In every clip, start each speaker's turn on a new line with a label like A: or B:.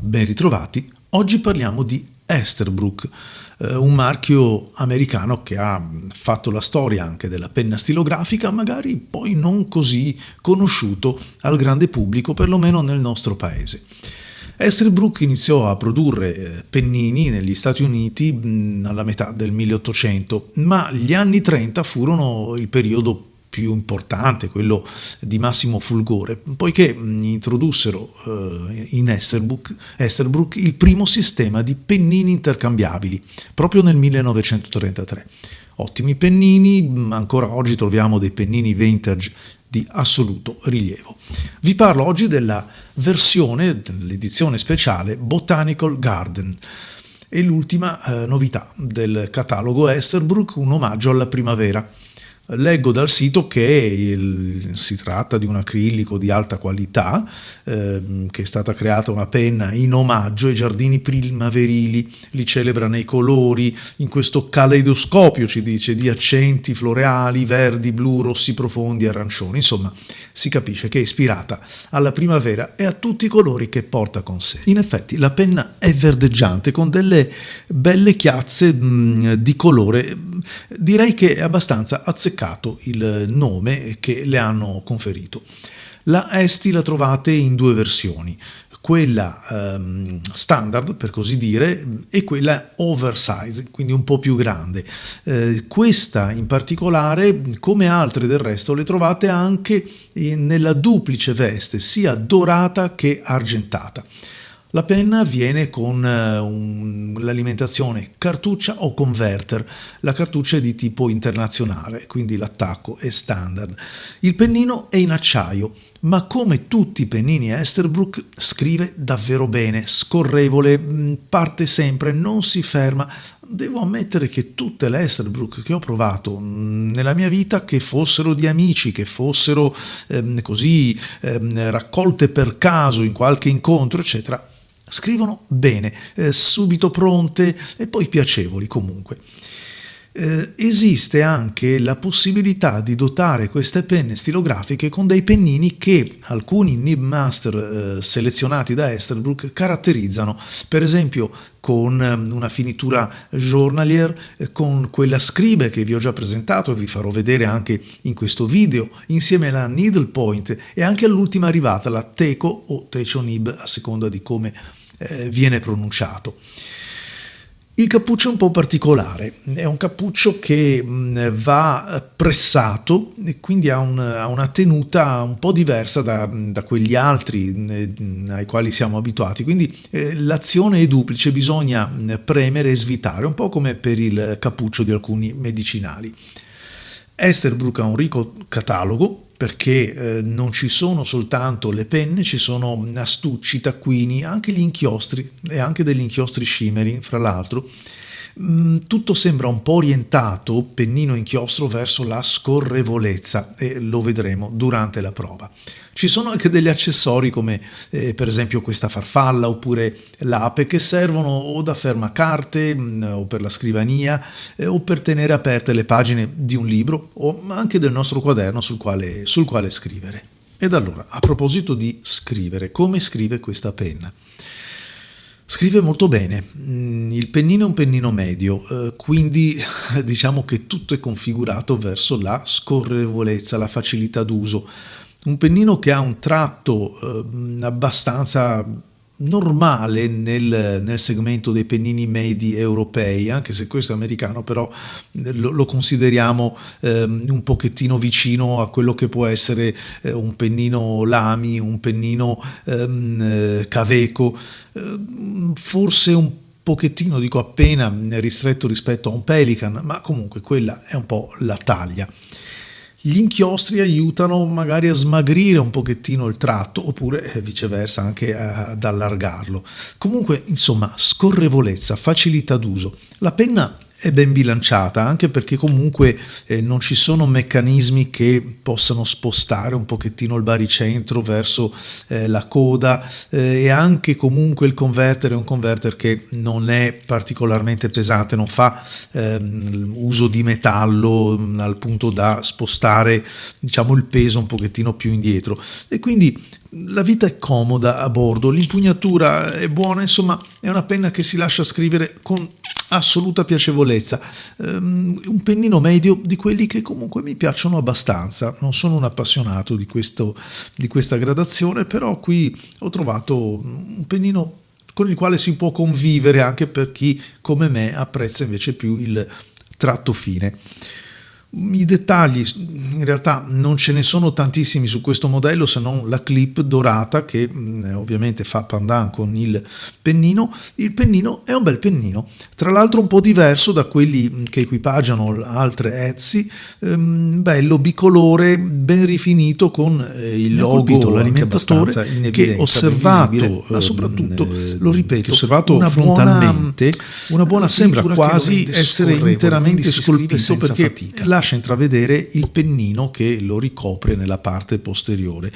A: ben ritrovati. Oggi parliamo di Esterbrook, un marchio americano che ha fatto la storia anche della penna stilografica, magari poi non così conosciuto al grande pubblico, perlomeno nel nostro paese. Esterbrook iniziò a produrre pennini negli Stati Uniti alla metà del 1800, ma gli anni 30 furono il periodo più importante, quello di massimo fulgore, poiché introdussero in Esterbrook il primo sistema di pennini intercambiabili, proprio nel 1933. Ottimi pennini, ancora oggi troviamo dei pennini vintage di assoluto rilievo. Vi parlo oggi della versione, dell'edizione speciale Botanical Garden. È l'ultima novità del catalogo Esterbrook, un omaggio alla primavera. Leggo dal sito che si tratta di un acrilico di alta qualità, che è stata creata una penna in omaggio ai giardini primaverili, li celebra nei colori, in questo caleidoscopio, ci dice, di accenti floreali, verdi, blu, rossi profondi, arancioni. Insomma, si capisce che è ispirata alla primavera e a tutti i colori che porta con sé. In effetti la penna è verdeggiante, con delle belle chiazze di colore. Direi che è abbastanza azzeccato il nome che le hanno conferito. La Esti la trovate in due versioni, quella standard per così dire e quella oversize, quindi un po' più grande. Questa in particolare, come altre del resto, le trovate anche nella duplice veste, sia dorata che argentata. La penna viene con l'alimentazione cartuccia o converter. La cartuccia è di tipo internazionale, quindi l'attacco è standard. Il pennino è in acciaio, ma come tutti i pennini Esterbrook scrive davvero bene, scorrevole, parte sempre, non si ferma. Devo ammettere che tutte le Esterbrook che ho provato nella mia vita, che fossero di amici, che fossero raccolte per caso in qualche incontro, eccetera, scrivono bene, subito pronte e poi piacevoli comunque. Esiste anche la possibilità di dotare queste penne stilografiche con dei pennini che alcuni Nib Master selezionati da Esterbrook caratterizzano, per esempio con una finitura journalier, con quella scribe che vi ho già presentato e vi farò vedere anche in questo video, insieme alla needle point e anche all'ultima arrivata, la Teco o Techo Nib, a seconda di come viene pronunciato. Il cappuccio è un po' particolare, è un cappuccio che va pressato e quindi ha una tenuta un po' diversa da quegli altri ai quali siamo abituati, quindi l'azione è duplice, bisogna premere e svitare, un po' come per il cappuccio di alcuni medicinali. Esterbrook ha un ricco catalogo, perché non ci sono soltanto le penne, ci sono astucci, taccuini, anche gli inchiostri e anche degli inchiostri shimmery, fra l'altro. Tutto sembra un po' orientato, pennino inchiostro, verso la scorrevolezza e lo vedremo durante la prova. Ci sono anche degli accessori come per esempio questa farfalla oppure l'ape che servono o da fermacarte o per la scrivania o per tenere aperte le pagine di un libro o anche del nostro quaderno sul quale scrivere. Ed allora, a proposito di scrivere, come scrive questa penna? Scrive molto bene, il pennino è un pennino medio, quindi diciamo che tutto è configurato verso la scorrevolezza, la facilità d'uso. Un pennino che ha un tratto abbastanza normale nel segmento dei pennini medi europei, anche se questo è americano, però lo consideriamo un pochettino vicino a quello che può essere un pennino Lamy, un pennino Kaweco, forse un pochettino, dico appena, ristretto rispetto a un Pelikan, ma comunque quella è un po' la taglia. Gli inchiostri aiutano magari a smagrire un pochettino il tratto oppure viceversa anche ad allargarlo. Comunque, insomma, scorrevolezza, facilità d'uso. La penna è ben bilanciata, anche perché comunque non ci sono meccanismi che possano spostare un pochettino il baricentro verso la coda, e anche comunque il converter è un converter che non è particolarmente pesante, non fa uso di metallo al punto da spostare, diciamo, il peso un pochettino più indietro, e quindi la vita è comoda a bordo, l'impugnatura è buona, insomma è una penna che si lascia scrivere con assoluta piacevolezza. Un pennino medio di quelli che comunque mi piacciono abbastanza. Non sono un appassionato di questa gradazione, però qui ho trovato un pennino con il quale si può convivere anche per chi come me apprezza invece più il tratto fine. I dettagli in realtà non ce ne sono tantissimi su questo modello, se non la clip dorata che ovviamente fa pandan con il pennino. Il pennino è un bel pennino, tra l'altro un po' diverso da quelli che equipaggiano altre Etsy, bello bicolore, ben rifinito, con il logo alimentatore che ho osservato, ma soprattutto, lo ripeto, osservato frontalmente, una buona sembra quasi essere interamente scolpito, perché lascia intravedere il pennino che lo ricopre nella parte posteriore.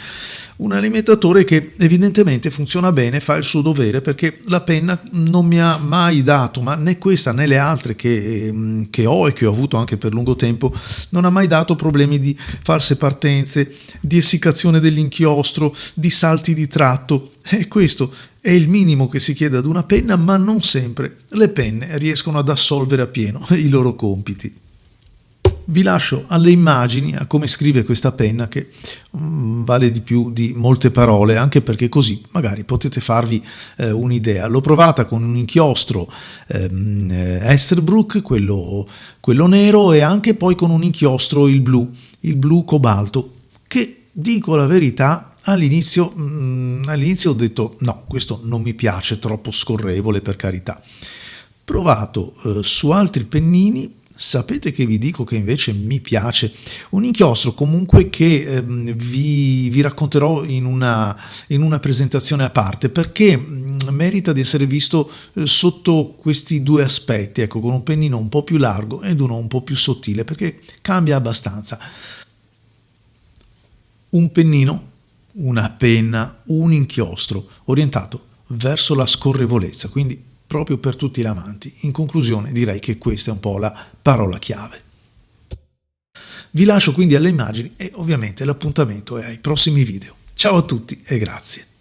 A: Un alimentatore che evidentemente funziona bene, fa il suo dovere, perché la penna non mi ha mai dato, ma né questa né le altre che ho e che ho avuto anche per lungo tempo, non ha mai dato problemi di false partenze, di essiccazione dell'inchiostro, di salti di tratto, e questo è il minimo che si chiede ad una penna, ma non sempre le penne riescono ad assolvere appieno i loro compiti. Vi lascio alle immagini, a come scrive questa penna, che vale di più di molte parole, anche perché così magari potete farvi un'idea. L'ho provata con un inchiostro Esterbrook, quello nero, e anche poi con un inchiostro il blu cobalto, che, dico la verità, all'inizio ho detto no, questo non mi piace, troppo scorrevole, per carità. Provato su altri pennini, sapete che vi dico che invece mi piace. Un inchiostro comunque che vi racconterò in una presentazione a parte, perché merita di essere visto sotto questi due aspetti, ecco, con un pennino un po' più largo ed uno un po' più sottile, perché cambia abbastanza. Un pennino, una penna, un inchiostro orientato verso la scorrevolezza, quindi proprio per tutti gli amanti. In conclusione direi che questa è un po' la parola chiave. Vi lascio quindi alle immagini e ovviamente l'appuntamento è ai prossimi video. Ciao a tutti e grazie.